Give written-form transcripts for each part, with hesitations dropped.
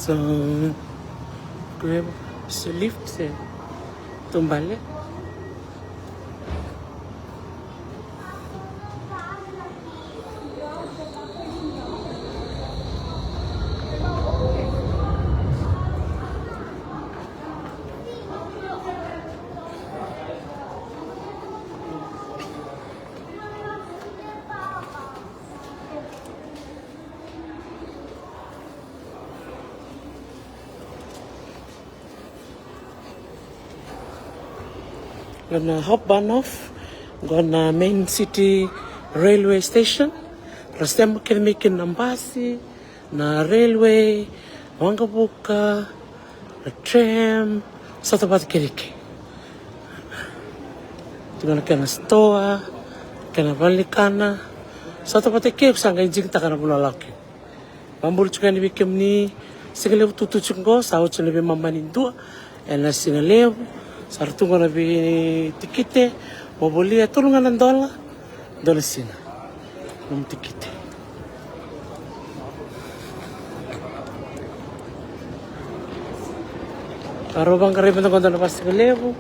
So, grab the lift se tumbale. Gonna hop on off, gonna main city railway station. Rastem kemikin ng basi, na railway, wangabuka, na tram, sa tapat kiriki. Tingnan kena stoa, kena balikana, sa tapat kiriki sangga injing takana bulalaki. Bambul chukan ni bikim ni singalew tutu chungo, sa uchan ni bimamanin dua, ela singalew. Sartungo na bi tikite, mobolia tulungan ng dola sina, ng tikite. Karobang kariban na kondo na pasti ka levo.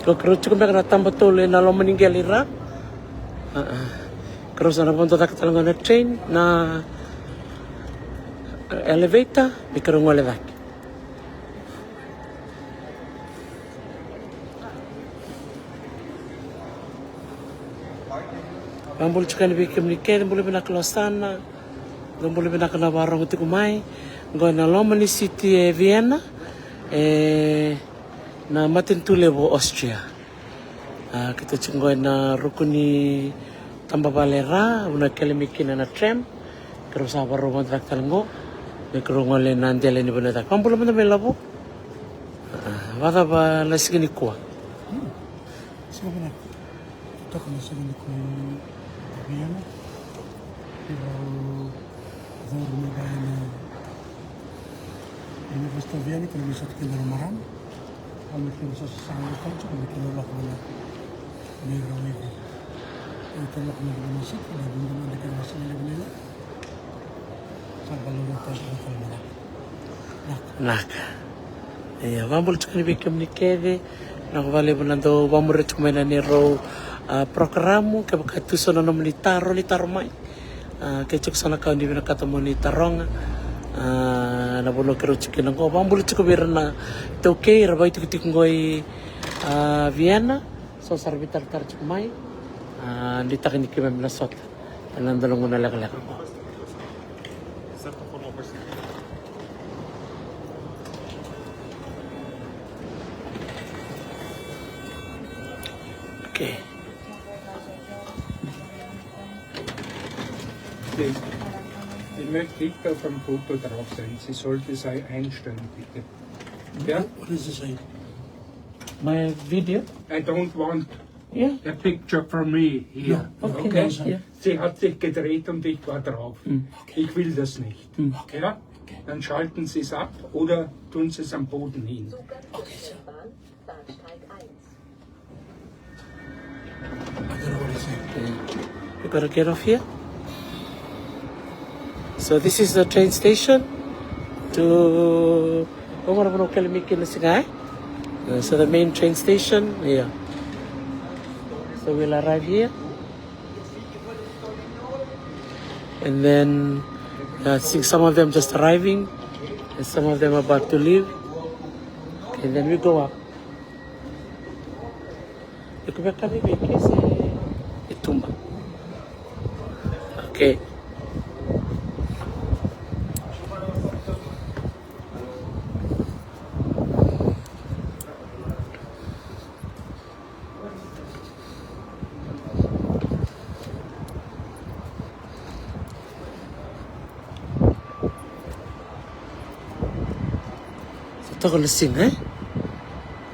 Kalau cukup nak tambah tole na lo meninggal ira. Terus na punta tak talangan na train na elevator bikarong wala dak. Bambul cukan bikim niken boleh bina kelosana, boleh bina kena warung itu kumai. Gona lo meni city Vienna. Na matin tu Lavo Austria. Kita cenggoy na rukuni tambah balera, una kelemikin na tram. Terus apa rumah tak talanggo. Mikrong ole nandiale ni benda tak. Pampulo mana Lavo? Wala ba lasigi ni kuwa? Sige na. Ito ko lasigi ni kuwa Vienna. Pero dorme na ini basta Vienna kung misat kina maram. Kami kira sesama kan cuma kira lah mana merah merah. Itu lah mana masuk, ada benda dekat masuk ni benda. Sampai lalu tas bakal mana. Nak. Ya, bambul cukan bikim ni kede. Nak vale bunando bambul cuman ni ro programu ke bakatu sono no litaro mai. Ke cuk sana kau di bina kata mo litarong. Na bolo kero chicken ngo bambul chiko birna to ke rabai tu tingoi Vienna so sarbitar tar chukmai di takni ke memna sot anan dalong na lagalak mo okay. Ich möchte nicht auf dem Foto drauf sein. Sie sollte es einstellen, bitte. Ja? What does it say? My video? I don't want a picture from me here. No. Okay. Yeah. Sie hat sich gedreht und ich war drauf. Okay. Ich will das nicht. Okay. Ja? Dann schalten Sie es ab oder tun Sie es am Boden hin. Okay, I don't know what it says. You gotta get off here. So this is the train station to so the main train station here. So we'll arrive here and then I think some of them just arriving and some of them about to leave, and then we go up. Okay. Ito ko lasing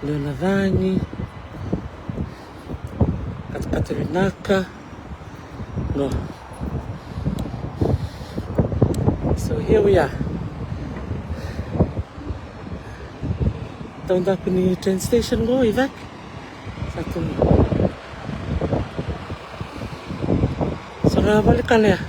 Lunavani at Katarinaka. No. So here we are. Taon aku ni train station go Ivak. Satu. So balikan ya.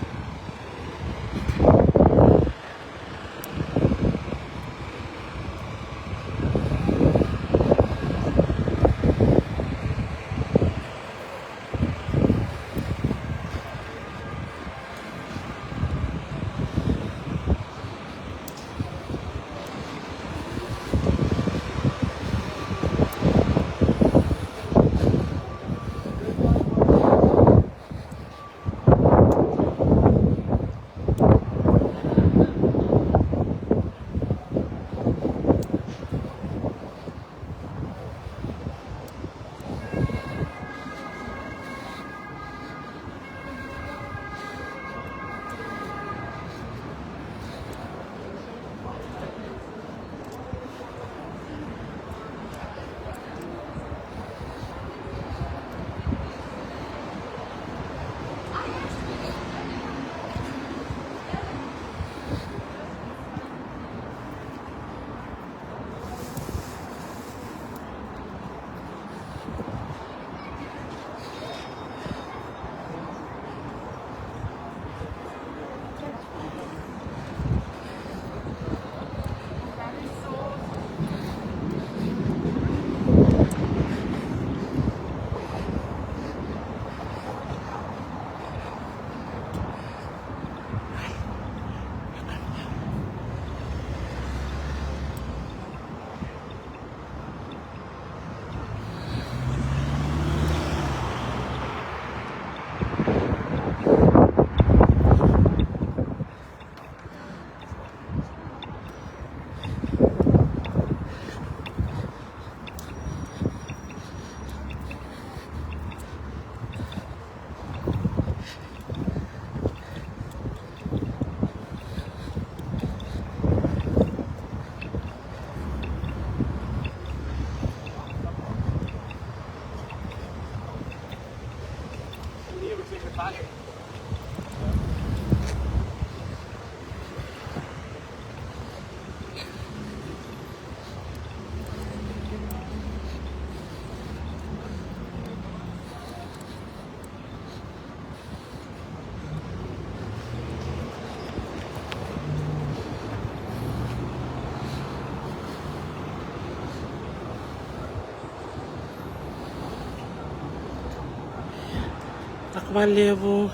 Nakabalevo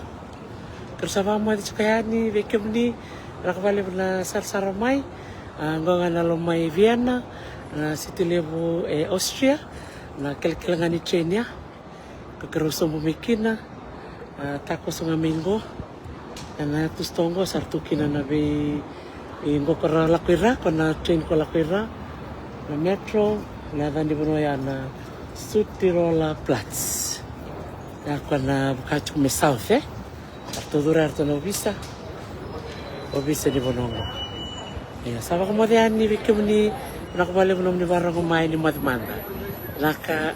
kersama di Cikayani vekem ni nakabalevo na sarsaramay ngonga na lomay Vienna na city levo Austria na kelkelangan ni Chenya kakaruso bumikina takos nga minggo na tustongo sartukina na be ingo kara lakwira kana train ko lakwira na metro na dandi bunoya na Sutirola Platz. Ako na bukacho kumi south Arto durar to na obisa di Bonongo. Sabi ko mo diyan ni Vicky mo ni nakabalik mo ni barang kumain ni Madmanda. Naka